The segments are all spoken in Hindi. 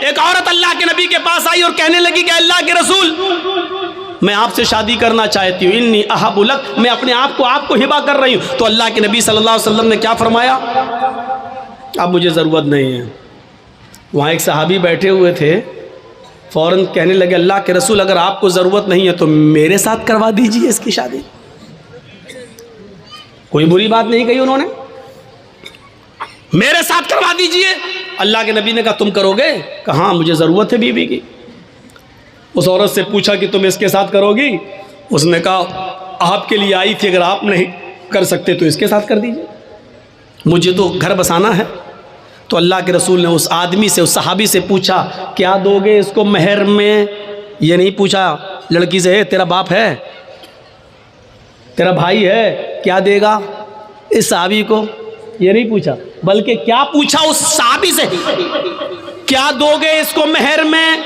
एक औरत अल्लाह के नबी के पास आई और कहने लगी कि अल्लाह के रसूल, मैं आपसे शादी करना चाहती हूँ, इन्नी अहब्बु लक, मैं अपने आप को आपको हिबा कर रही हूँ। तो अल्लाह के नबी सल्लल्लाहु अलैहि वसल्लम ने क्या फरमाया? अब मुझे ज़रूरत नहीं है। वहाँ एक सहाबी बैठे हुए थे, फ़ौरन कहने लगे अल्लाह के रसूल अगर आपको ज़रूरत नहीं है तो मेरे साथ करवा दीजिए इसकी शादी। कोई बुरी बात नहीं कही उन्होंने, मेरे साथ करवा दीजिए। अल्लाह के नबी ने कहा तुम करोगे? कहा हाँ मुझे ज़रूरत है बीवी की। उस औरत से पूछा कि तुम इसके साथ करोगी? उसने कहा आपके लिए आई थी, अगर आप नहीं कर सकते तो इसके साथ कर दीजिए, मुझे तो घर बसाना है। तो अल्लाह के रसूल ने उस आदमी से, उस सहाबी से पूछा क्या दोगे इसको महर में? ये नहीं पूछा लड़की से तेरा बाप है, तेरा भाई है, क्या देगा इस सहाबी को, ये नहीं पूछा, बल्कि क्या पूछा उस सहाबी से, क्या दोगे इसको महर में?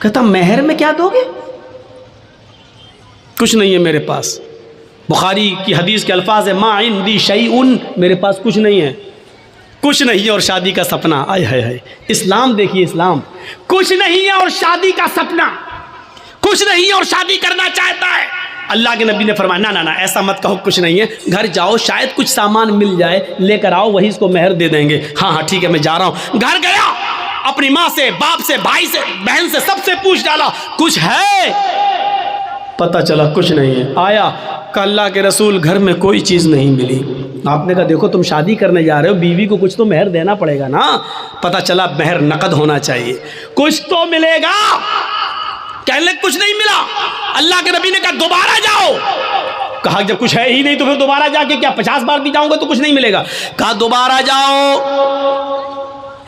कहता महर में क्या दोगे? कुछ नहीं है मेरे पास। बुखारी की हदीस के अल्फाज है मा इंदी शैउन, मेरे पास कुछ नहीं है, कुछ नहीं है और शादी का सपना। आय हाय हाय, इस्लाम देखिए, इस्लाम कुछ नहीं है और शादी का सपना, कुछ नहीं है और शादी करना चाहता है। अल्लाह के नबी ने फरमाया ना ना ना, ऐसा मत कहो, कुछ नहीं है, घर जाओ शायद कुछ सामान मिल जाए, लेकर आओ, वही इसको महर दे देंगे। हाँ हाँ ठीक है मैं जा रहा हूँ। घर गया, अपनी माँ से, बाप से, भाई से, बहन से, सबसे पूछ डाला कुछ है? पता चला कुछ नहीं है। आया अल्लाह के रसूल घर में कोई चीज़ नहीं मिली। आपने कहा देखो तुम शादी करने जा रहे हो, बीवी को कुछ तो महर देना पड़ेगा ना। पता चला महर नकद होना चाहिए, कुछ तो मिलेगा। कहने लगे कुछ नहीं मिला। अल्लाह के नबी ने कहा दोबारा जाओ। कहा जब कुछ है ही नहीं तो फिर दोबारा जाके क्या 50 बार भी जाऊंगा तो कुछ नहीं मिलेगा। कहा दोबारा जाओ,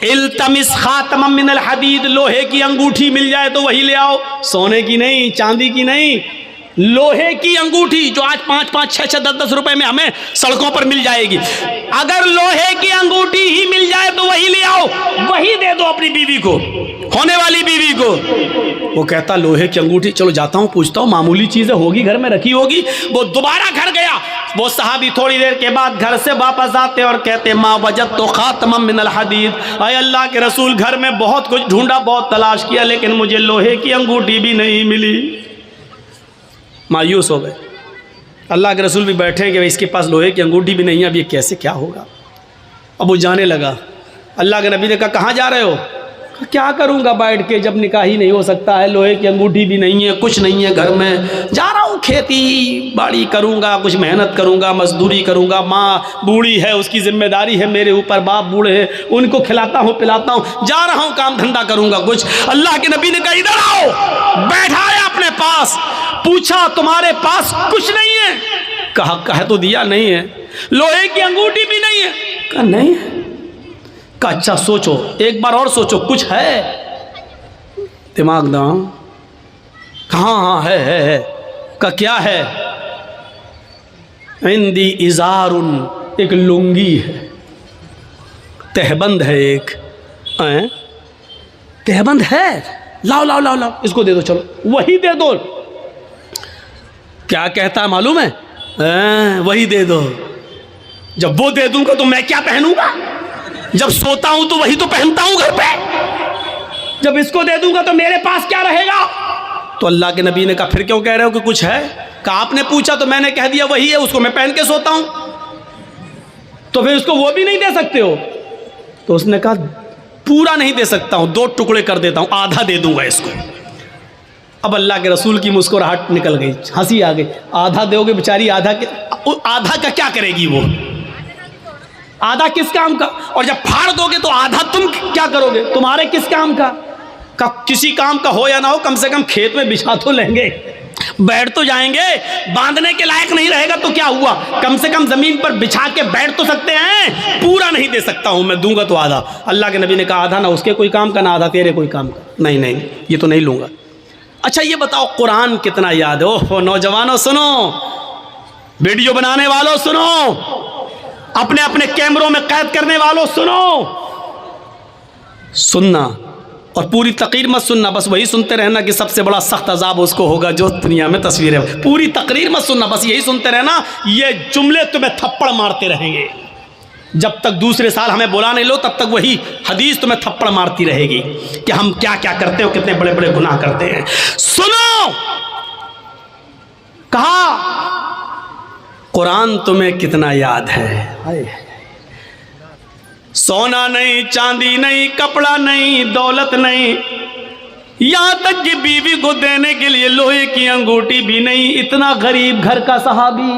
इल्तमिस खातमम मिनल हदीद, लोहे की अंगूठी मिल जाए तो वही ले आओ, सोने की नहीं, चांदी की नहीं, लोहे की अंगूठी जो आज 5-5, 6-6, 10-10 रुपए में हमें सड़कों पर मिल जाएगी। अगर लोहे की अंगूठी ही मिल जाए तो वही ले आओ, वही दे दो अपनी बीवी को, होने वाली बीवी को। वो कहता लोहे की अंगूठी, चलो जाता हूँ पूछता हूँ, मामूली चीजें होगी घर में रखी होगी। वो दोबारा घर गया। वो सहाबी थोड़ी देर के बाद घर से वापस आते और कहते माँ वजद तो खातमम मिनल हदीद, अय अल्लाह के रसूल घर में बहुत कुछ ढूंढा, बहुत तलाश किया, लेकिन मुझे लोहे की अंगूठी भी नहीं मिली। मायूस हो गए। अल्लाह के रसूल भी बैठे कि इसके पास लोहे की अंगूठी भी नहीं है, अब ये कैसे क्या होगा। अब वो जाने लगा। अल्लाह के नबी ने कहा कहाँ जा रहे हो? क्या करूँगा बैठ के, जब निकाह ही नहीं हो सकता है, लोहे की अंगूठी भी नहीं है, कुछ नहीं है घर में, जा रहा हूँ खेती बाड़ी करूँगा, कुछ मेहनत करूँगा, मजदूरी करूँगा, माँ बूढ़ी है उसकी जिम्मेदारी है मेरे ऊपर, बाप बूढ़े हैं उनको खिलाता हूँ पिलाता हूँ, जा रहा हूँ काम धंधा करूँगा कुछ। अल्लाह के नबी ने कहा इधर आओ, बैठाया अपने पास, पूछा तुम्हारे पास कुछ नहीं है? कहा कह तो दिया नहीं है। लोहे की अंगूठी भी नहीं है? कहा नहीं है। का अच्छा सोचो, एक बार और सोचो, कुछ है? दिमाग दाम। कहाँ? हाँ है। का क्या है? इंदी इजारुन, एक लुंगी है, तहबंद है, एक तहबंद है, लाओ लाओ लाओ लाओ, इसको दे दो, चलो वही दे दो। क्या कहता है मालूम है? वही दे दो। जब वो दे दूंगा तो मैं क्या पहनूंगा? जब सोता हूं तो वही तो पहनता हूं घर पे, जब इसको दे दूंगा तो मेरे पास क्या रहेगा? तो अल्लाह के नबी ने कहा फिर क्यों कह रहे हो कि कुछ है? कहा आपने पूछा तो मैंने कह दिया वही है, उसको मैं पहन के सोता हूं, तो फिर उसको वो भी नहीं दे सकते हो? तो उसने कहा पूरा नहीं दे सकता हूं, 2 टुकड़े कर देता हूं, आधा दे दूंगा इसको। अब अल्लाह के रसूल की मुस्कुराहट निकल गई, हंसी आ गई। आधा दोगे बेचारी, आधा का क्या करेगी वो? आधा किस काम का? और जब फाड़ दोगे तो आधा तुम क्या करोगे? तुम्हारे किस काम का? किसी काम का हो या ना हो, कम से कम खेत में बिछा तो लेंगे, बैठ तो जाएंगे। बांधने के लायक नहीं रहेगा तो क्या हुआ, कम से कम जमीन पर बिछा के बैठ तो सकते हैं। पूरा नहीं दे सकता हूं मैं, दूंगा तो आधा। अल्लाह के नबी ने कहा आधा ना उसके कोई काम का, ना आधा तेरे कोई काम का। नहीं नहीं, ये तो नहीं लूंगा। अच्छा ये बताओ कुरान कितना याद है? ओहो नौजवानों सुनो, वीडियो बनाने वालों सुनो, अपने अपने कैमरों में कैद करने वालों सुनो, सुनना और पूरी तकरीर मत सुनना, बस वही सुनते रहना कि सबसे बड़ा सख्त अजाब उसको होगा जो दुनिया में तस्वीर है। पूरी तकरीर मत सुनना, बस यही सुनते रहना, ये जुमले तुम्हें थप्पड़ मारते रहेंगे। जब तक दूसरे साल हमें बुला नहीं लो तब तक वही हदीस तुम्हें थप्पड़ मारती रहेगी कि हम क्या क्या करते हो, कितने बड़े बड़े गुनाह करते हैं। सुनो, कहा कुरान तुम्हें कितना याद है। सोना नहीं, चांदी नहीं, कपड़ा नहीं, दौलत नहीं, यहां तक कि बीवी को देने के लिए लोहे की अंगूठी भी नहीं। इतना गरीब घर का सहाबी,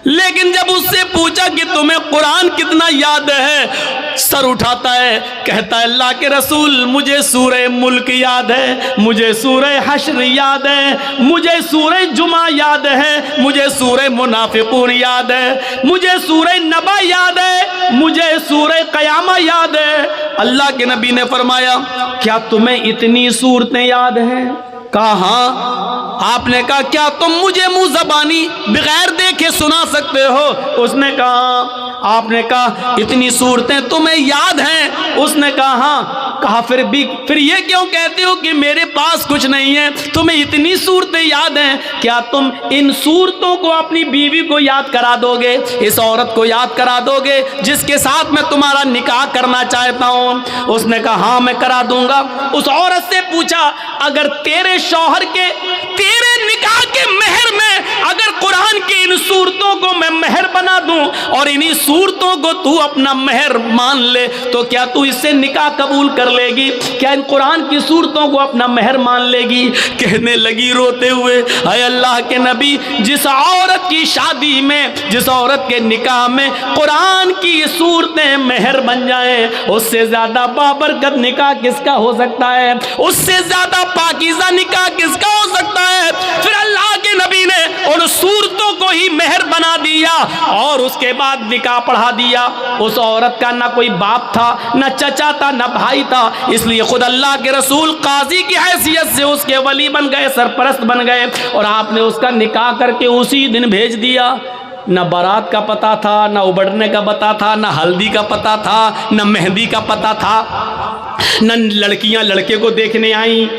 लेकिन जब उससे पूछा कि तुम्हें कुरान कितना याद है, सर उठाता है, कहता है अल्लाह के रसूल मुझे सूरह मुल्क याद है, मुझे सूरह हश्र याद है, मुझे सूरह जुमा याद है, मुझे सूरह मुनाफिकून याद है, मुझे सूरह नबा याद है, मुझे सूरह कयामा याद है। अल्लाह के नबी ने फरमाया क्या तुम्हें इतनी सूरतें याद हैं? कहा हाँ। आपने कहा क्या तुम मुझे मुंह जबानी बगैर देखे सुना सकते हो? उसने कहा। आपने कहा इतनी सूरतें तुम्हें याद हैं? उसने कहा हाँ। कहा फिर ये क्यों कहते हो कि मेरे पास कुछ नहीं है? तुम्हें इतनी सूरतें याद हैं, क्या तुम इन सूरतों को अपनी बीवी को याद करा दोगे? इस औरत को याद करा दोगे जिसके साथ मैं तुम्हारा निकाह करना चाहता हूं? उसने कहा हाँ मैं करा दूंगा। उस औरत से पूछा अगर तेरे शौहर के तेरे निकाह के मेहर में अगर कुरान की इन सूरतों को मैं मेहर बना दूं और इन्हीं सूरतों को तू अपना मेहर मान ले तो क्या तू इससे निकाह कबूल कर लेगी? क्या इन कुरान की सूरतों को अपना मेहर मान लेगी? कहने लगी रोते हुए हाय अल्लाह के नबी, जिस औरत की शादी में, जिस औरत के निकाह में कुरान की सूरतें मेहर बन जाएं, उससे ज्यादा बाबरकत निकाह किसका हो सकता है? उससे ज्यादा पाकीज़ा निकाह किसका हो सकता है? फिर अल्लाह के नबी ने उन सूरतों को ही मेहर बना दिया और उसके बाद निकाह पढ़ा दिया। उस औरत का ना कोई बाप था, ना चचा था, ना भाई था, इसलिए खुद अल्लाह के रसूल काजी की हैसियत से उसके वली बन गए, सरपरस्त बन गए और आपने उसका निकाह करके उसी दिन भेज दिया। न बारात का पता था, न उबड़ने का पता था, न हल्दी का पता था, न मेहंदी का पता था, न लड़कियां लड़के को देखने आई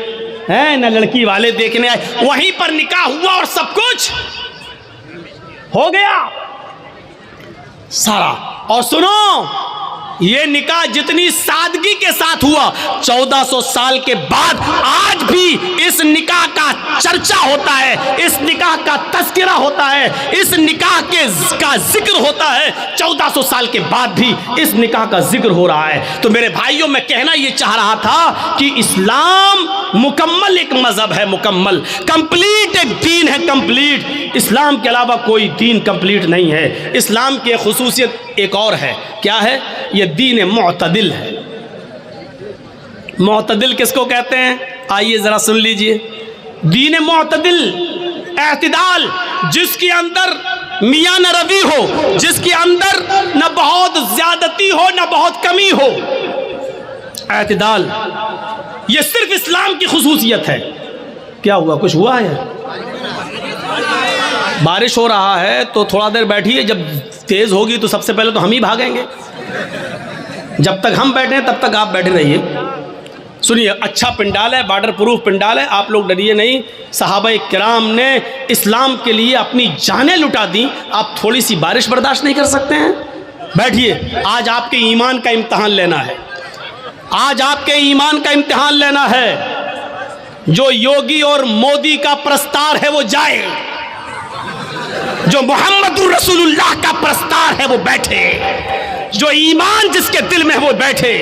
हैं, न लड़की वाले देखने आए। वहीं पर निकाह हुआ और सब कुछ हो गया सारा। और सुनो, ये निकाह जितनी सादगी के साथ हुआ, 1400 साल के बाद आज भी इस निकाह का चर्चा होता है, इस निकाह का तज़किरा होता है, इस निकाह का जिक्र होता है। 1400 साल के बाद भी इस निकाह का जिक्र हो रहा है। तो मेरे भाइयों, मैं कहना ये चाह रहा था कि इस्लाम मुकम्मल एक मजहब है, मुकम्मल कंप्लीट एक दीन है, कंप्लीट। इस्लाम के अलावा कोई दीन कंप्लीट नहीं है। इस्लाम की खुसूसियत एक और है, क्या है? ये दीन मुअतदिल है। मुअतदिल किसको कहते हैं? आइए जरा सुन लीजिए। दीन मुअतदिल, एतदाल, जिसके अंदर मियां न रवी हो, जिसके अंदर न बहुत ज्यादती हो न बहुत कमी हो, एतदाल। ये सिर्फ इस्लाम की खुसूसियत है। क्या हुआ? कुछ हुआ है? बारिश हो रहा है तो थोड़ा देर बैठिए, जब तेज होगी तो सबसे पहले तो हम ही भागेंगे। जब तक हम बैठे हैं तब तक आप बैठे रहिए। सुनिए, अच्छा पिंडाल है, वाटर प्रूफ पिंडाल है, आप लोग डरिए नहीं। सहाबा किराम ने इस्लाम के लिए अपनी जानें लुटा दी। आप थोड़ी सी बारिश बर्दाश्त नहीं कर सकते हैं? बैठिए, आज आपके ईमान का इम्तहान लेना है। आज आपके ईमान का इम्तिहान लेना है। जो योगी और मोदी का प्रस्तार है वो जाए, जो मोहम्मदुर रसूलुल्लाह का प्रस्तार है वो बैठे, जो ईमान जिसके दिल में है वो बैठे,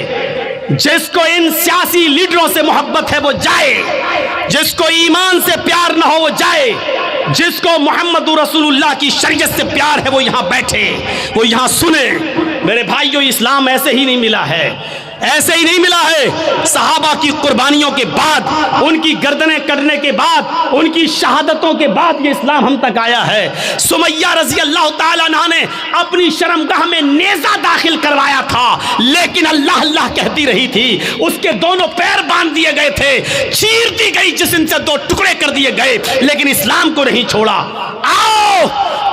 जिसको इन सियासी लीडरों से मोहब्बत है वो जाए, जिसको ईमान से प्यार ना हो वो जाए, जिसको मोहम्मदुर रसूलुल्लाह की शरीयत से प्यार है वो यहाँ बैठे, वो यहाँ सुने। मेरे भाइयों, इस्लाम ऐसे ही नहीं मिला है, ऐसे ही नहीं मिला है। सहाबा की कुर्बानियों के बाद, उनकी गर्दनें कटने के बाद, उनकी शहादतों के बाद ये इस्लाम हम तक आया है। सुमैया रजी अल्लाह ताला अन्हा ने अपनी शर्मगाह में नेज़ा दाखिल करवाया था, लेकिन अल्लाह अल्लाह कहती रही थी। उसके दोनों पैर बांध दिए गए थे, चीर दी गई, जिस्म से दो टुकड़े कर दिए गए, लेकिन इस्लाम को नहीं छोड़ा। आओ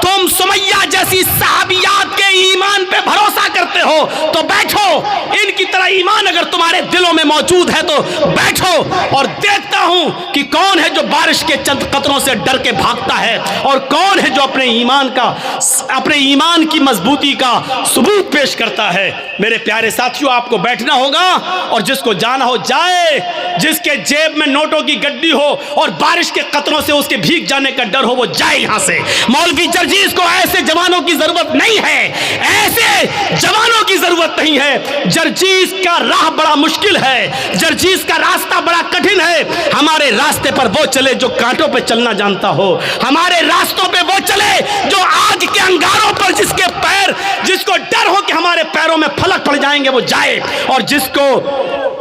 तुम सुमैया जैसी सहाबियात के ईमान पे भरोसा करते हो तो बैठो, इनकी तरह ईमान अगर तुम्हारे दिलों में मौजूद है तो बैठो और देखता हूं कि कौन है जो बारिश के चंद कतरों से डर के भागता है और कौन है जो अपने ईमान की मजबूती का सबूत पेश करता है। मेरे प्यारे साथियों, आपको बैठना होगा और जिसको जाना हो जाए, जिसके जेब में नोटों की गड्डी हो और बारिश के कतरों से उसके भीग जाने का डर हो वो जाए यहां से। मौलवी जर्जीस को ऐसे जवानों की जरूरत नहीं है, ऐसे जवानों की जरूरत नहीं है। जर्जीस का राह बड़ा मुश्किल है, जर्जीस का रास्ता बड़ा कठिन है। हमारे रास्ते पर वो चले जो कांटों पे चलना जानता हो, हमारे रास्तों पे वो चले जो आग के अंगारों पर जिसको डर हो कि हमारे पैरों में फलक पड़ जाएंगे वो जाए, और जिसको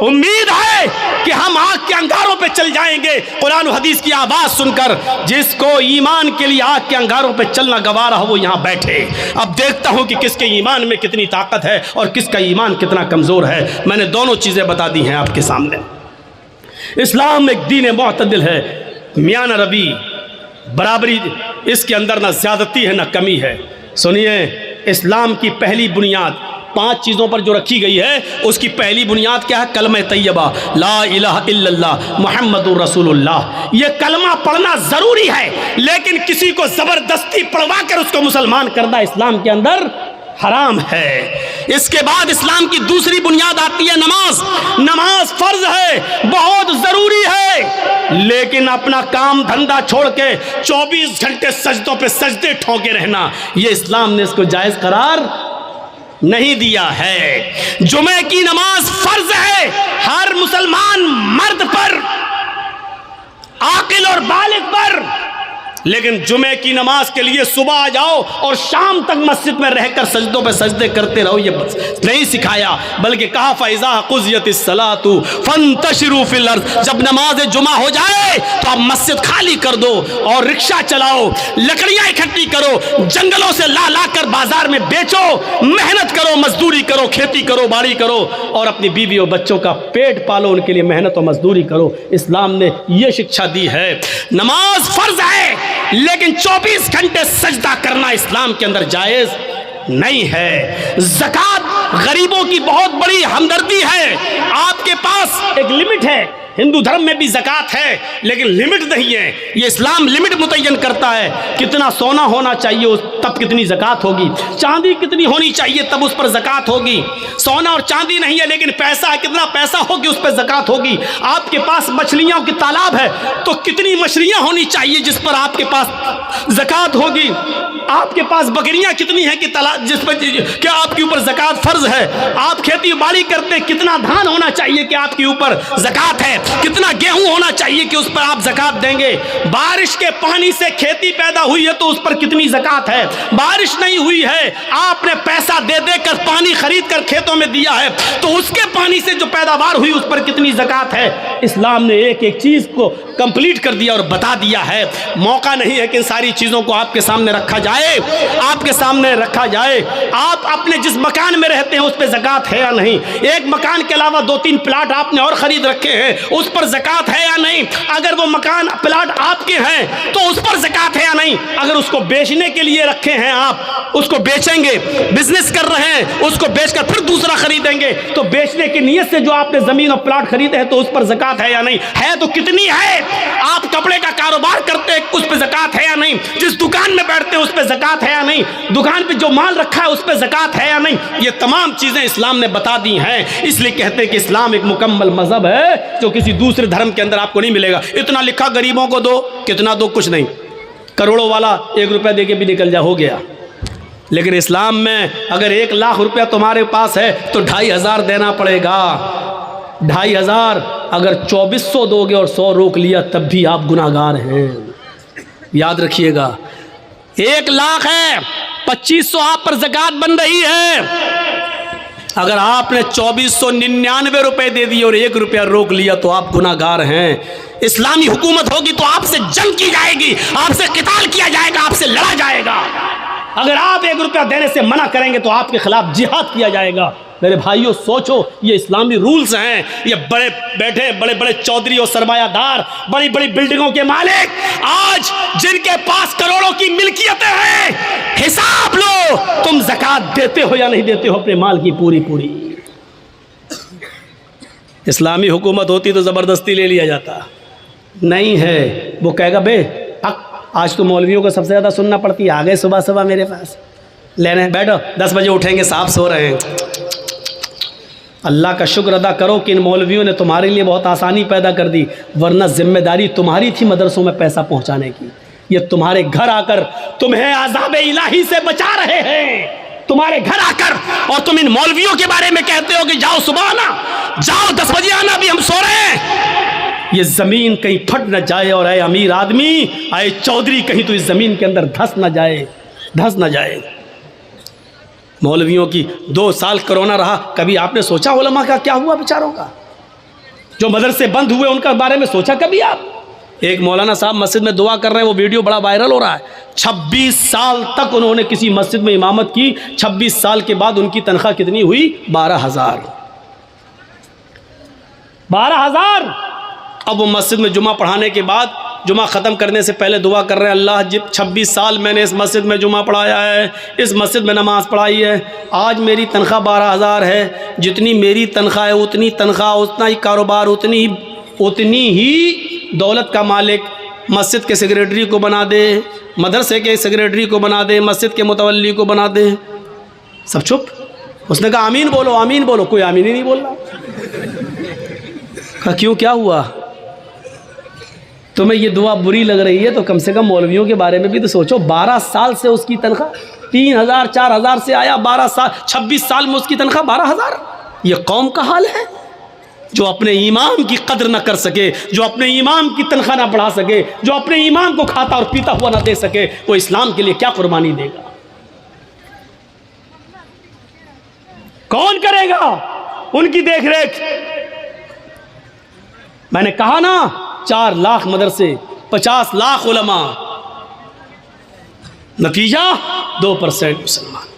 उम्मीद है कि हम आग के अंगारों पे चल जाएंगे कुरान और हदीस की आवाज सुनकर, जिसको ईमान के लिए आग के अंगारों पे चलना गवारा हो वो यहां बैठे। अब देखता हूं कि किसके ईमान में कितनी ताकत है और किसका ईमान कितना कमजोर है। मैंने दोनों चीजें बता दी हैं आपके सामने। इस्लाम एक दीन मुअतदिल है, मियां न रबी, बराबरी, इसके अंदर ना ज्यादती है ना कमी है। सुनिए, इस्लाम की पहली बुनियाद 5 चीज़ों पर जो रखी गई है उसकी पहली बुनियाद क्या है? कलमा तैयबा, ला इलाहा इल्लल्लाह मुहम्मदुर रसूलुल्लाह। ये कलमा पढ़ना ज़रूरी है, लेकिन किसी को ज़बरदस्ती पढ़वा कर उसको मुसलमान करना इस्लाम के अंदर हराम है। इसके बाद इस्लाम की दूसरी बुनियाद आती है नमाज। नमाज फर्ज है, बहुत ज़रूरी है, लेकिन अपना काम धंधा छोड़ के 24 घंटे सजदों पे सजदे ठोके रहना, ये इस्लाम ने इसको जायज़ करार नहीं दिया है। जुमे की नमाज फर्ज है हर मुसलमान मर्द पर, आकिल और बालिग पर, लेकिन जुमे की नमाज के लिए सुबह आ जाओ और शाम तक मस्जिद में रहकर सजदों पे सजदे करते रहो, ये नहीं सिखाया। बल्कि कहा फैज़ा कुज़ियतिस सलातु फंतशिरू फिल अर्ज़, जब नमाज जुमा हो जाए तो आप मस्जिद खाली कर दो और रिक्शा चलाओ, लकड़ियां इकट्ठी करो, जंगलों से ला ला कर बाजार में बेचो, मेहनत करो, मजदूरी करो, खेती करो, बाड़ी करो और अपनी बीवी और बच्चों का पेट पालो, उनके लिए मेहनत और मजदूरी करो। इस्लाम ने यह शिक्षा दी है। नमाज फर्ज है, लेकिन 24 घंटे सजदा करना इस्लाम के अंदर जायज नहीं है। ज़कात गरीबों की बहुत बड़ी हमदर्दी है। आपके पास एक लिमिट है, हिंदू धर्म में भी ज़कात है, लेकिन लिमिट नहीं है। ये इस्लाम लिमिट मुतय्यन करता है, कितना सोना होना चाहिए तब कितनी ज़कात होगी, चांदी कितनी होनी चाहिए तब उस पर ज़कात होगी। सोना और चांदी नहीं है, लेकिन पैसा है, कितना पैसा होगी उस पर ज़कात होगी। आपके पास मछलियों की तालाब है तो कितनी मछलियां होनी चाहिए जिस पर आपके पास ज़कात होगी। आपके पास बकरियां कितनी हैं कि तालाब जिस पर क्या आपके ऊपर ज़कात फर्ज है। आप खेती बाड़ी करते, कितना धान होना चाहिए कि आपके ऊपर ज़कात है, कितना गेहूं होना चाहिए कि उस पर आप ज़कात देंगे। बारिश के पानी से खेती पैदा हुई है तो उस पर कितनी ज़कात है। बारिश नहीं हुई है, आपने पैसा दे देकर पानी खरीद कर खेतों में दिया है तो उसके पानी से जो पैदावार हुई उस पर कितनी ज़कात है। इस्लाम ने एक एक चीज़ को कंप्लीट कर दिया और बता दिया है। मौका नहीं है कि इन सारी चीज़ों को आपके सामने रखा जाए, आपके सामने रखा जाए। आप अपने जिस मकान में रहते हैं उस पर ज़कात है या नहीं, एक मकान के अलावा 2-3 प्लाट आपने और ख़रीद रखे हैं, उस पर ज़कात है या नहीं। अगर वो मकान प्लाट आपके हैं तो उस पर ज़कात है या नहीं। अगर उसको बेचने के लिए रखे हैं, आप उसको बेचेंगे, बिजनेस कर रहे हैं, उसको बेचकर फिर दूसरा खरीदेंगे, तो बेचने की नीयत से जो आपने ज़मीन और प्लाट खरीदे हैं तो उस पर ज़कात है या नहीं, है तो कितनी है। आप कपड़े का कारोबार करते हैं, उस पर ज़कात है या नहीं। जिस दुकान में बैठते हैं उस पर ज़कात है या नहीं। दुकान पे जो माल रखा है उस पर ज़कात है या नहीं। ये तमाम चीज़ें इस्लाम ने बता दी हैं। इसलिए कहते हैं कि इस्लाम एक मुकम्मल मजहब है जो किसी दूसरे धर्म के अंदर आपको नहीं मिलेगा। इतना लिखा गरीबों को दो, कितना दो, कुछ नहीं। करोड़ों वाला 1 रुपया दे के भी निकल जा, हो गया। लेकिन इस्लाम में अगर 1 लाख रुपया तुम्हारे पास है तो 2,500 देना पड़ेगा। 2,500 अगर 2400 दोगे और 100 रोक लिया तब भी आप गुनाहगार हैं। याद रखिएगा, 1 लाख है, 2500 आप पर ज़कात बन रही है। अगर आपने 2499 रुपए दे दिए और 1 रुपया रोक लिया तो आप गुनाहगार हैं। इस्लामी हुकूमत होगी तो आपसे जंग की जाएगी, आपसे क़िताल किया जाएगा, आपसे लड़ा जाएगा। अगर आप 1 रुपया देने से मना करेंगे तो आपके खिलाफ जिहाद किया जाएगा। मेरे भाइयों सोचो, ये इस्लामी रूल्स हैं। ये बड़े बैठे बड़े बड़े चौधरी और सरमायादार, बड़ी बड़ी बिल्डिंगों के मालिक, आज जिनके पास करोड़ों की मिल्कियतें हैं, हिसाब लो तुम ज़कात देते हो या नहीं देते हो अपने माल की पूरी पूरी। इस्लामी हुकूमत होती तो ज़बरदस्ती ले लिया जाता, नहीं है। वो कहेगा बे आज तो मौलवियों को सबसे ज़्यादा सुनना पड़ती है, आ गए सुबह सुबह मेरे पास लेने, बैठो 10 बजे उठेंगे, साहब सो रहे हैं। अल्लाह का शुक्र अदा करो कि इन मौलवियों ने तुम्हारे लिए बहुत आसानी पैदा कर दी, वरना जिम्मेदारी तुम्हारी थी मदरसों में पैसा पहुंचाने की। ये तुम्हारे घर आकर तुम्हें अज़ाब इलाही से बचा रहे हैं, तुम्हारे घर आकर, और तुम इन मौलवियों के बारे में कहते हो कि जाओ सुबह आना, जाओ 10 बजे आना, अभी हम सो रहे हैं। ये ज़मीन कहीं फट न जाए, और आए अमीर आदमी, आए चौधरी, कहीं तो इस ज़मीन के अंदर धस न जाए, धस न जाए। मौलवियों की 2 साल कोरोना रहा, कभी आपने सोचा उलमा का क्या हुआ बेचारों का? जो मदरसे बंद हुए उनका बारे में सोचा कभी आप? एक मौलाना साहब मस्जिद में दुआ कर रहे हैं, वो वीडियो बड़ा वायरल हो रहा है। 26 साल तक उन्होंने किसी मस्जिद में इमामत की, 26 साल के बाद उनकी तनख्वाह कितनी हुई? 12,000। 12,000। अब वो मस्जिद में जुमा पढ़ाने के बाद, जुमा ख़त्म करने से पहले दुआ कर रहे हैं, अल्लाह जिब 26 साल मैंने इस मस्जिद में जुमा पढ़ाया है, इस मस्जिद में नमाज़ पढ़ाई है, आज मेरी तनख्वाह 12,000 है, जितनी मेरी तनख्वाह है उतनी तनख्वाह, उतना ही कारोबार, उतनी ही दौलत का मालिक मस्जिद के सेक्रेटरी को बना दे, मदरसे के सेक्रेटरी को बना दे, मस्जिद के मुतवल्ली को बना दे। सब चुप। उसने कहा आमीन बोलो, आमीन बोलो। कोई आमीन ही नहीं बोल रहा। कहा क्यों, क्या हुआ? तुम्हें ये दुआ बुरी लग रही है तो कम से कम मौलवियों के बारे में भी तो सोचो। 12 साल से उसकी तनख्वाह 3,000 4,000 से आया, 12 साल 26 साल में उसकी तनख्वाह 12,000। ये कौम का हाल है जो अपने इमाम की कदर न कर सके, जो अपने इमाम की तनख्वाह ना बढ़ा सके, जो अपने इमाम को खाता और पीता हुआ ना दे सके, वो इस्लाम के लिए क्या कुर्बानी देगा? कौन करेगा उनकी देखरेख? मैंने कहा ना, 4 लाख मदरसे, 50 लाख उलमा, नतीजा 2% मुसलमान।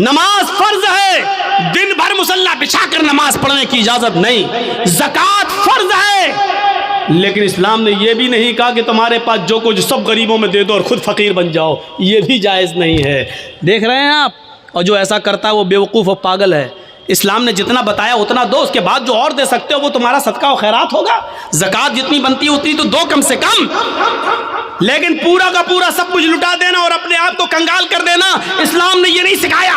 नमाज फर्ज है, दिन भर मुसल्ला बिछाकर नमाज पढ़ने की इजाजत नहीं। ज़कात फर्ज है, लेकिन इस्लाम ने यह भी नहीं कहा कि तुम्हारे पास जो कुछ सब गरीबों में दे दो और खुद फकीर बन जाओ, ये भी जायज़ नहीं है। देख रहे हैं आप? और जो ऐसा करता है वो बेवकूफ़ और पागल है। इस्लाम ने जितना बताया उतना दो, उसके बाद जो और दे सकते हो वो तुम्हारा सदका और खैरात होगा। ज़कात जितनी बनती है उतनी तो दो कम से कम, लेकिन पूरा का पूरा सब कुछ लुटा देना और अपने आप को कंगाल कर देना, इस्लाम ने ये नहीं सिखाया।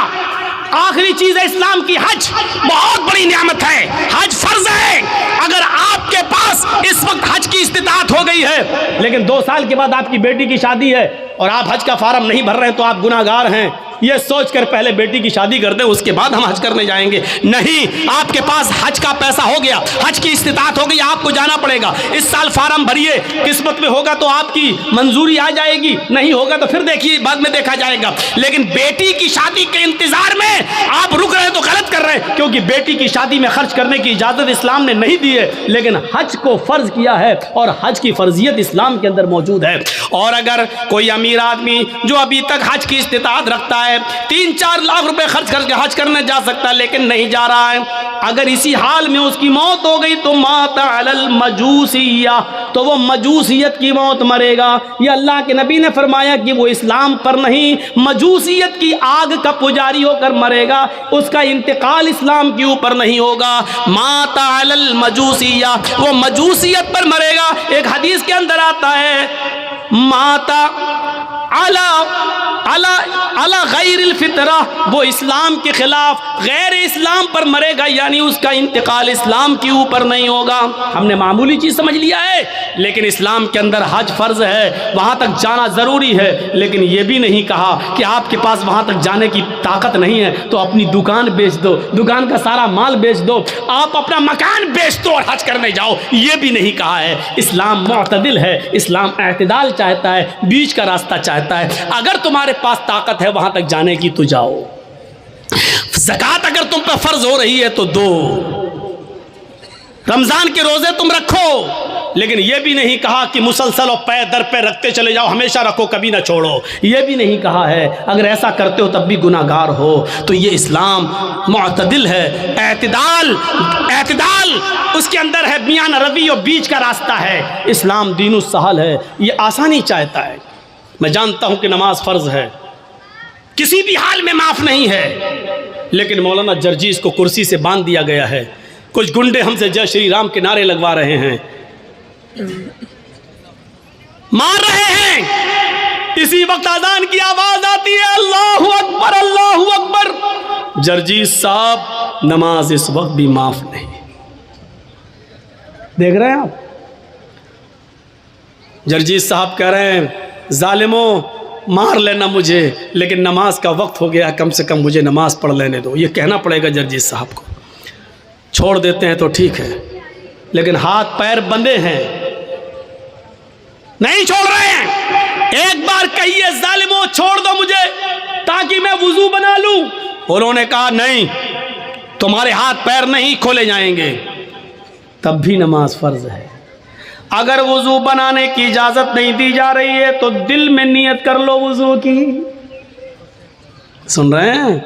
आखिरी चीज़ है इस्लाम की हज, बहुत बड़ी नियामत है, हज फर्ज है। अगर आपके पास इस वक्त हज की इस्तिताअत हो गई है, लेकिन 2 साल के बाद आपकी बेटी की शादी है और आप हज का फार्म नहीं भर रहे हैं, तो आप गुनाहगार हैं। ये सोचकर पहले बेटी की शादी कर दें, उसके बाद हम हज करने जाएंगे। नहीं, आपके पास हज का पैसा हो गया, हज की इस्तिताअत हो गई, आपको जाना पड़ेगा। इस साल फार्म भरिए, किस्मत में होगा तो आपकी मंजूरी आ जाएगी, नहीं होगा तो फिर देखिए, बाद में देखा जाएगा। लेकिन बेटी की शादी के इंतजार में आप रुक रहे तो गलत कर रहे हैं, क्योंकि बेटी की शादी में खर्च करने की इजाजत इस्लाम ने नहीं दी है, लेकिन हज को फर्ज किया है और हज की फर्जियत इस्लाम के अंदर मौजूद है। और अगर कोई अमीर आदमी जो अभी तक हज की इस्तिताअत रखता है, 3-4 लाख रुपए खर्च करके हज करने जा सकता है, लेकिन नहीं जा रहा है, अगर इसी हाल में उसकी मौत हो गई तो माता अलल मजूसिया, तो वो मजूसियत की मौत मरेगा। ये अल्लाह के नबी ने फरमाया कि वो इस्लाम पर नहीं, मजूसियत की आग का पुजारी होकर मरेगा, उसका इंतकाल इस्लाम के ऊपर नहीं होगा। माता अलल मजूसिया, वो मजूसियत पर मरेगा। एक हदीस के अंदर आता है, माता अला अला अला गैरिल फितरा, वो इस्लाम के खिलाफ गैर इस्लाम पर मरेगा, यानी उसका इंतकाल इस्लाम के ऊपर नहीं होगा। हमने मामूली चीज़ समझ लिया है, लेकिन इस्लाम के अंदर हज फर्ज है, वहाँ तक जाना ज़रूरी है। लेकिन ये भी नहीं कहा कि आपके पास वहाँ तक जाने की ताकत नहीं है तो अपनी दुकान बेच दो, दुकान का सारा माल बेच दो, आप अपना मकान बेच दो और हज करने जाओ, ये भी नहीं कहा है। इस्लाम मुअतदिल है, इस्लाम एतदाल चाहता है, बीच का रास्ता चाहता है। अगर तुम्हारे पास ताकत है वहाँ तक जाने की तो जाओ। ज़कात अगर तुम पर फर्ज हो रही है तो दो, रमज़ान के रोज़े तुम रखो, लेकिन यह भी नहीं कहा कि मुसलसल और पैर दर पे रखते चले जाओ, हमेशा रखो कभी ना छोड़ो, यह भी नहीं कहा है। अगर ऐसा करते हो तब भी गुनाहगार हो। तो ये इस्लाम मुअतदिल है, एतदाल उसके अंदर है, मियान रवि और बीच का रास्ता है। इस्लाम दीनु सहल है, ये आसानी चाहता है। मैं जानता हूँ कि नमाज फ़र्ज़ है, किसी भी हाल में माफ़ नहीं है, लेकिन मौलाना जर्जीस को कुर्सी से बांध दिया गया है। कुछ गुंडे हमसे जय श्री राम के नारे लगवा रहे हैं, मार रहे हैं। इसी वक्त अज़ान की आवाज आती है, अल्लाहु अकबर, अल्लाहु अकबर। जर्जीस साहब, नमाज इस वक्त भी माफ नहीं। देख रहे हैं आप, जर्जीस साहब कह रहे हैं, जालिमों मार लेना मुझे, लेकिन नमाज का वक्त हो गया, कम से कम मुझे नमाज पढ़ लेने दो। ये कहना पड़ेगा जर्जीस साहब को। छोड़ देते हैं तो ठीक है, लेकिन हाथ पैर बंधे हैं, नहीं छोड़ रहे हैं। एक बार कहिए, जालिमों छोड़ दो मुझे ताकि मैं वुजू बना लूं। उन्होंने कहा नहीं, तुम्हारे हाथ पैर नहीं खोले जाएंगे। तब भी नमाज फर्ज है। अगर वुजू बनाने की इजाजत नहीं दी जा रही है तो दिल में नियत कर लो वुजू की। सुन रहे हैं?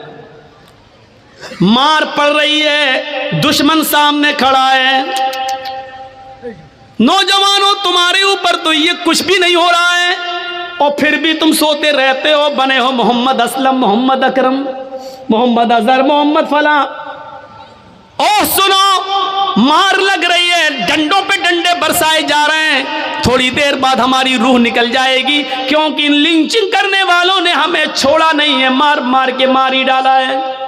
मार पड़ रही है, दुश्मन सामने खड़ा है। नौजवानों, तुम्हारे ऊपर तो ये कुछ भी नहीं हो रहा है और फिर भी तुम सोते रहते हो, बने हो मोहम्मद असलम, मोहम्मद अकरम, मोहम्मद अजहर, मोहम्मद फला। ओ सुनो, मार लग रही है, डंडों पे डंडे बरसाए जा रहे हैं। थोड़ी देर बाद हमारी रूह निकल जाएगी, क्योंकि लिंचिंग करने वालों ने हमें छोड़ा नहीं है, मार मार के मार ही डाला है।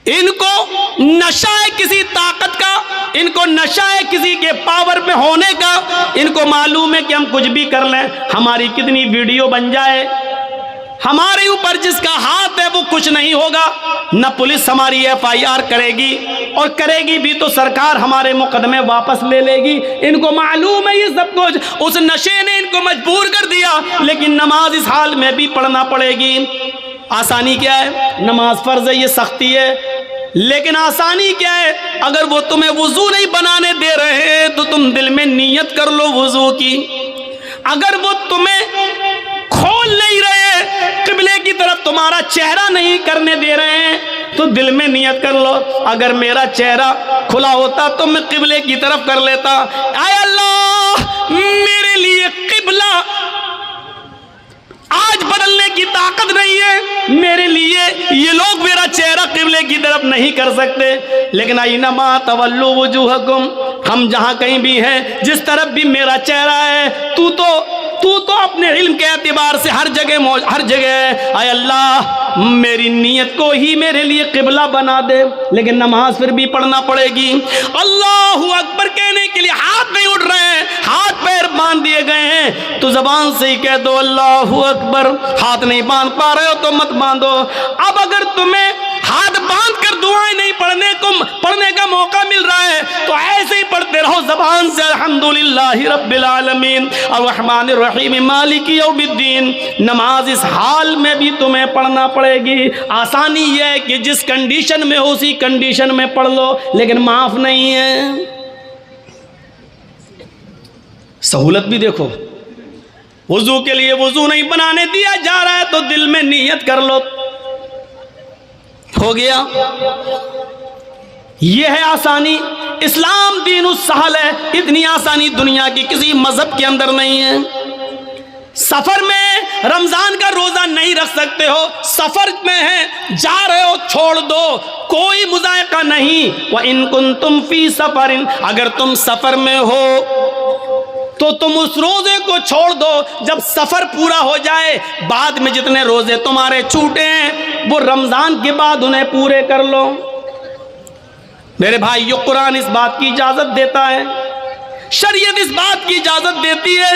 इनको नशा है किसी ताकत का, इनको नशा है किसी के पावर में होने का। इनको मालूम है कि हम कुछ भी कर लें, हमारी कितनी वीडियो बन जाए, हमारे ऊपर जिसका हाथ है वो कुछ नहीं होगा। न पुलिस हमारी FIR करेगी, और करेगी भी तो सरकार हमारे मुकदमे वापस ले लेगी। इनको मालूम है ये सब कुछ, उस नशे ने इनको मजबूर कर दिया। लेकिन नमाज इस हाल में भी पढ़ना पड़ेगी। आसानी क्या है? नमाज फर्ज है, ये सख्ती है। लेकिन आसानी क्या है? अगर वो तुम्हें वुजू नहीं बनाने दे रहे हैं तो तुम दिल में नियत कर लो वुजू की। अगर वो तुम्हें खोल नहीं रहे, किबले की तरफ तुम्हारा चेहरा नहीं करने दे रहे हैं, तो दिल में नियत कर लो, अगर मेरा चेहरा खुला होता तो मैं किबले की तरफ कर लेता। आय अल्लाह, मेरे लिए किबला आज बदलने की ताकत नहीं है मेरे लिए, ये लोग मेरा चेहरा किबले की तरफ नहीं कर सकते। लेकिन आइनमा तवल्लु वजूहकुम, हम जहां कहीं भी हैं, जिस तरफ भी मेरा चेहरा है, तू तो अपने इल्म के एतबार से हर जगह। आय अल्लाह, मेरी नियत को ही मेरे लिए किबला बना दे। लेकिन नमाज फिर भी पढ़ना पड़ेगी। अल्लाहु अकबर कहने के लिए हाथ नहीं उठ रहे हैं, हाथ पैर बांध दिए गए हैं, तो जबान से ही कह दो अल्लाहु अकबर। हाथ नहीं बांध पा रहे हो तो मत बांधो। अब अगर तुम्हें हाथ बांध कर दुआएं नहीं पढ़ने का मौका मिल रहा है तो ऐसे ही पढ़ते रहो जबान से, अल्हम्दुलिल्लाहि रब्बिल आलमीन अर्रहमानिर रहीम मालिकी यौमिद्दीन। नमाज इस हाल में भी तुम्हें पढ़ना पड़ेगी। आसानी यह है कि जिस कंडीशन में हो उसी कंडीशन में पढ़ लो, लेकिन माफ नहीं है। सहूलत भी देखो, वुजू के लिए वुजू नहीं बनाने दिया जा रहा है तो दिल में नियत कर लो, हो गया। यह है आसानी। इस्लाम दीनुस सहल है, इतनी आसानी दुनिया की किसी मजहब के अंदर नहीं है। सफर में रमजान का रोजा नहीं रख सकते हो, सफर में है, जा रहे हो, छोड़ दो, कोई मुज़ायका नहीं। व इन कुंतुम फी सफरिन, अगर तुम सफर में हो तो तुम उस रोजे को छोड़ दो। जब सफर पूरा हो जाए, बाद में जितने रोजे तुम्हारे छूटे हैं वो रमजान के बाद उन्हें पूरे कर लो। मेरे भाई, ये कुरान इस बात की इजाजत देता है, शरीयत इस बात की इजाजत देती है।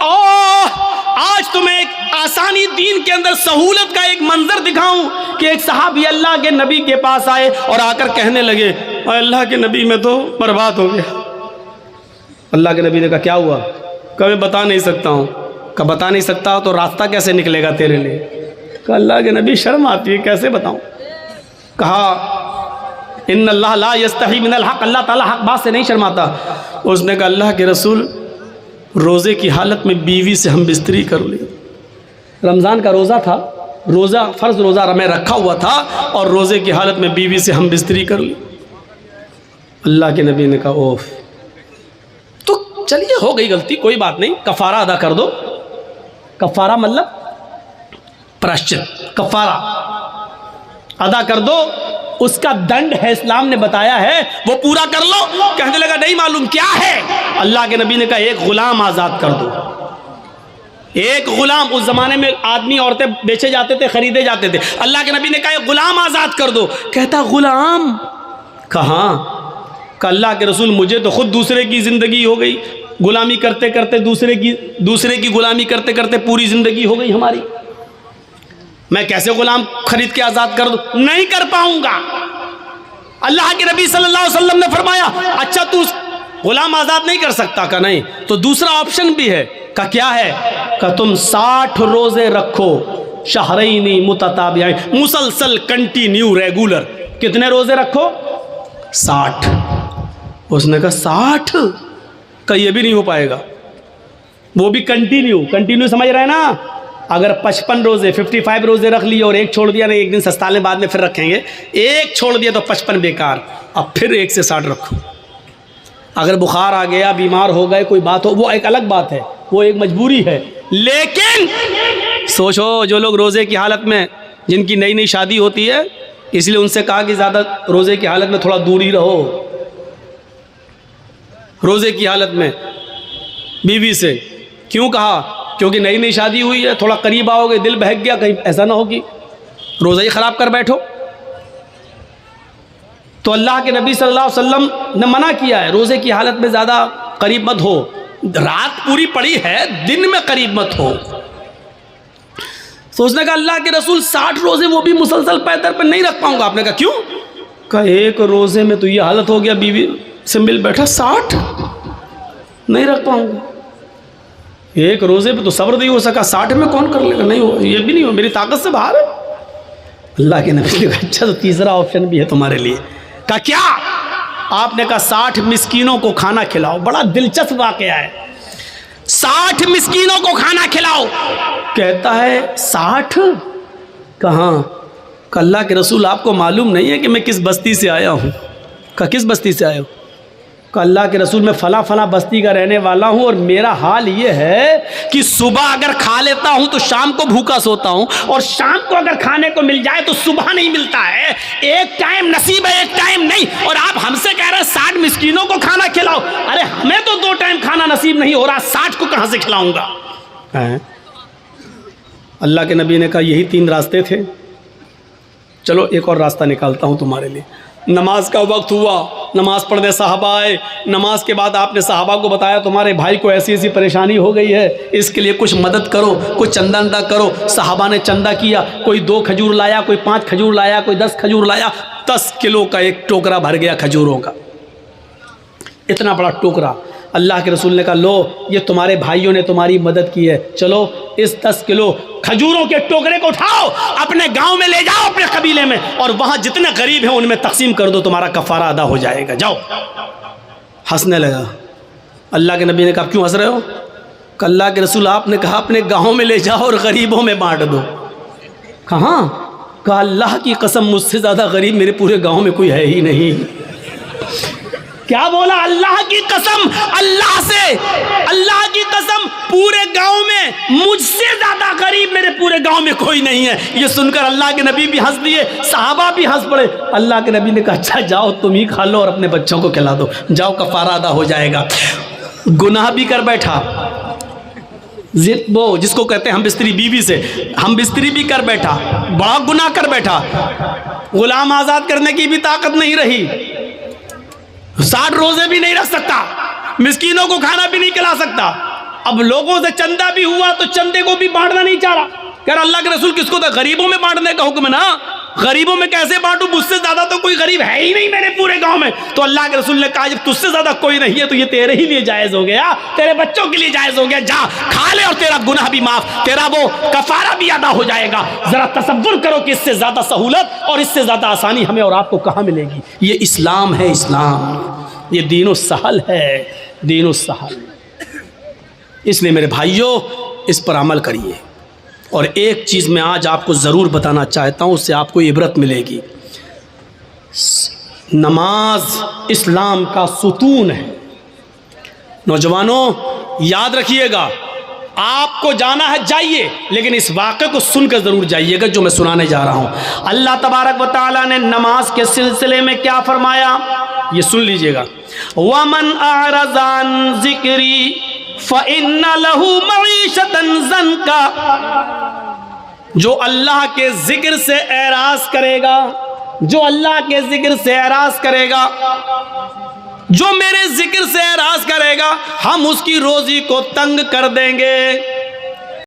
आज तुम्हें एक आसानी दीन के अंदर सहूलत का एक मंजर दिखाऊं कि एक सहाबी अल्लाह के नबी के पास आए और आकर कहने लगे, अल्लाह के नबी मैं तो बर्बाद हो गया। अल्लाह के नबी ने कहा क्या हुआ? कभी बता नहीं सकता हूँ। कहा बता नहीं सकता हो तो रास्ता कैसे निकलेगा तेरे लिए? कहा अल्लाह के नबी शर्म आती है, कैसे बताऊँ? कहा इन्नल्लाह ला यस्तही मिनल हक़, अल्लाह ताला हक़ बात से नहीं शर्माता। उसने कहा अल्लाह के रसूल रोज़े की हालत में बीवी से हम बिस्तरी कर ली। रमज़ान का रोज़ा था, रोज़ा फ़र्ज़ रोज़ा मैं रखा हुआ था और रोज़े की हालत में बीवी से हम बिस्तरी कर ली। अल्लाह के नबी ने कहा ओफ, तो चलिए हो गई गलती, कोई बात नहीं, कफ़ारा अदा कर दो। कफ़ारा मतलब प्रायश्चित, कफ़ारा अदा कर दो, उसका दंड है, इस्लाम ने बताया है, वो पूरा कर लो। कहने लगा नहीं मालूम क्या है। अल्लाह के नबी ने कहा एक गुलाम आज़ाद कर दो। एक गुलाम, उस ज़माने में आदमी औरतें बेचे जाते थे, ख़रीदे जाते थे। अल्लाह के नबी ने कहा एक गुलाम आज़ाद कर दो। कहता गुलाम कहाँ? अल्लाह के रसूल मुझे तो खुद दूसरे की ज़िंदगी हो गई, गुलामी करते करते दूसरे की गुलामी करते करते पूरी ज़िंदगी हो गई हमारी। मैं कैसे गुलाम खरीद के आज़ाद कर दूं? नहीं कर पाऊंगा। अल्लाह के नबी सल्लल्लाहु अलैहि वसल्लम ने फरमाया अच्छा तू गुलाम आज़ाद नहीं कर सकता? का नहीं, तो दूसरा ऑप्शन भी है। का क्या है? का तुम 60 रोज़े रखो, शहरैनी मुतताबिऐन, मुसलसल, कंटिन्यू, रेगुलर। कितने रोज़े रखो? 60। उसने कहा 60 का ये भी नहीं हो पाएगा, वो भी कंटिन्यू समझ रहे हैं ना? अगर 55 रोज़े 55 रोज़े रख लिए और एक छोड़ दिया, नहीं एक दिन सस्ताले बाद में फिर रखेंगे, एक छोड़ दिया तो 55 बेकार, अब फिर 1 से 60 रखो। अगर बुखार आ गया, बीमार हो गए, कोई बात हो, वो एक अलग बात है, वो एक मजबूरी है। लेकिन सोचो जो लोग रोज़े की हालत में, जिनकी नई नई शादी होती है, इसलिए उनसे कहा कि ज़्यादा रोज़े की हालत में थोड़ा दूर ही रहो, रोज़े की हालत में बीवी से। क्यों कहा? क्योंकि नई नई शादी हुई है, थोड़ा करीब आओगे, दिल बहक गया, कहीं ऐसा ना हो कि रोज़ा ही ख़राब कर बैठो। तो अल्लाह के नबी सल्लल्लाहु अलैहि वसल्लम ने मना किया है, रोज़े की हालत में ज़्यादा करीब मत हो। रात पूरी पड़ी है, दिन में करीब मत हो। सोचने का अल्लाह के रसूल 60 रोज़े वो भी मुसलसल पैदर पर नहीं रख पाऊंगा। आपने कहा क्यों? कहा एक रोज़े में तो ये हालत हो गया, बीवी से मिल बैठा, 60 नहीं रख पाऊंगा। एक रोज़े पे तो सब्र नहीं हो सका, 60 में कौन कर लेगा? नहीं हो, ये भी नहीं हो, मेरी ताकत से बाहर है। अल्लाह के नबी ने कहा अच्छा तो तीसरा ऑप्शन भी है तुम्हारे लिए। कहा क्या? आपने कहा 60 मिस्कीनों को खाना खिलाओ। बड़ा दिलचस्प वाकया है, 60 मिस्कीनों को खाना खिलाओ। कहता है 60 कहाँ? अल्लाह के रसूल आपको मालूम नहीं है कि मैं किस बस्ती से आया हूँ? कहा किस बस्ती से आया हूँ? अल्लाह के रसूल मैं फ़ला फ़ला बस्ती का रहने वाला हूँ और मेरा हाल ये है कि सुबह अगर खा लेता हूँ तो शाम को भूखा सोता हूँ, और शाम को अगर खाने को मिल जाए तो सुबह नहीं मिलता है। एक टाइम नसीब है, एक टाइम नहीं। और आप हमसे कह रहे हैं 60 मिस्कीनों को खाना खिलाओ। अरे हमें तो 2 टाइम खाना नसीब नहीं हो रहा, 60 को कहाँ से खिलाऊँगा? अल्लाह के नबी ने कहा यही 3 रास्ते थे, चलो एक और रास्ता निकालता हूँ तुम्हारे लिए। नमाज का वक्त हुआ, नमाज पढ़ने साहबा आए। नमाज के बाद आपने साहबा को बताया तुम्हारे भाई को ऐसी ऐसी परेशानी हो गई है, इसके लिए कुछ मदद करो, कुछ चंदा अंदा करो। साहबा ने चंदा किया, कोई 2 खजूर लाया, कोई 5 खजूर लाया, कोई 10 खजूर लाया। 10 किलो का एक टोकरा भर गया खजूरों का, इतना बड़ा टोकरा। अल्लाह के रसूल ने कहा लो ये तुम्हारे भाइयों ने तुम्हारी मदद की है, चलो इस 10 किलो खजूरों के टोकरे को उठाओ, अपने गांव में ले जाओ, अपने कबीले में, और वहां जितने गरीब हैं उनमें तकसीम कर दो, तुम्हारा कफारा अदा हो जाएगा। जाओ। हंसने लगा। अल्लाह के नबी ने कहा क्यों हंस रहे हो? अल्लाह के रसूल आपने कहा अपने गाँव में ले जाओ और गरीबों में बांट दो। कहाँ? कहा अल्लाह की कसम मुझसे ज़्यादा गरीब मेरे पूरे गाँव में कोई है ही नहीं। क्या बोला? अल्लाह की कसम, अल्लाह से, अल्लाह की कसम पूरे गांव में मुझसे ज्यादा गरीब मेरे पूरे गांव में कोई नहीं है। ये सुनकर अल्लाह के नबी भी हंस दिए, सहाबा भी हंस पड़े। अल्लाह के नबी ने कहा अच्छा जाओ तुम ही खा लो और अपने बच्चों को खिला दो, जाओ कफारा अदा हो जाएगा। गुनाह भी कर बैठा, वो जिसको कहते हैं हम बिस्तरी, बीवी से हम बिस्तरी भी कर बैठा, बड़ा गुनाह कर बैठा। गुलाम आज़ाद करने की भी ताकत नहीं रही, 60 रोजे भी नहीं रख सकता, मिस्कीनों को खाना भी नहीं खिला सकता। अब लोगों से चंदा भी हुआ तो चंदे को भी बांटना नहीं चाह रहा। कह रहा अल्लाह के रसूल किसको था? गरीबों में बांटने का हुक्म है ना, गरीबों में कैसे बांटूं, मुझसे ज्यादा तो कोई गरीब है ही नहीं मेरे पूरे गांव में। तो अल्लाह के रसूल ने कहा जब तुझसे ज्यादा कोई नहीं है तो ये तेरे ही लिए जायज हो गया, तेरे बच्चों के लिए जायज हो गया, जा खा ले और तेरा गुनाह भी माफ, तेरा वो कफारा भी अदा हो जाएगा। जरा तसव्वुर करो कि इससे ज्यादा सहूलत और इससे ज्यादा आसानी हमें और आपको कहां मिलेगी। ये इस्लाम है, इस्लाम, ये दीनो सहल है, दीनो सहल। इसलिए मेरे भाइयों इस पर अमल करिए। और एक चीज़ मैं आज आपको ज़रूर बताना चाहता हूँ, उससे आपको इबरत मिलेगी। नमाज इस्लाम का सुतून है। नौजवानों याद रखिएगा, आपको जाना है जाइए, लेकिन इस वाक़े को सुनकर ज़रूर जाइएगा जो मैं सुनाने जा रहा हूँ। अल्लाह तबारक व तआला ने नमाज के सिलसिले में क्या फरमाया, ये सुन लीजिएगा। वमन अरज़ान ज़िक्री फ़इन्ना लहू मईशतन ज़न्का, जो अल्लाह के जिक्र से एराज़ करेगा, जो अल्लाह के जिक्र से एराज़ करेगा, जो मेरे जिक्र से एराज़ करेगा, हम उसकी रोज़ी को तंग कर देंगे।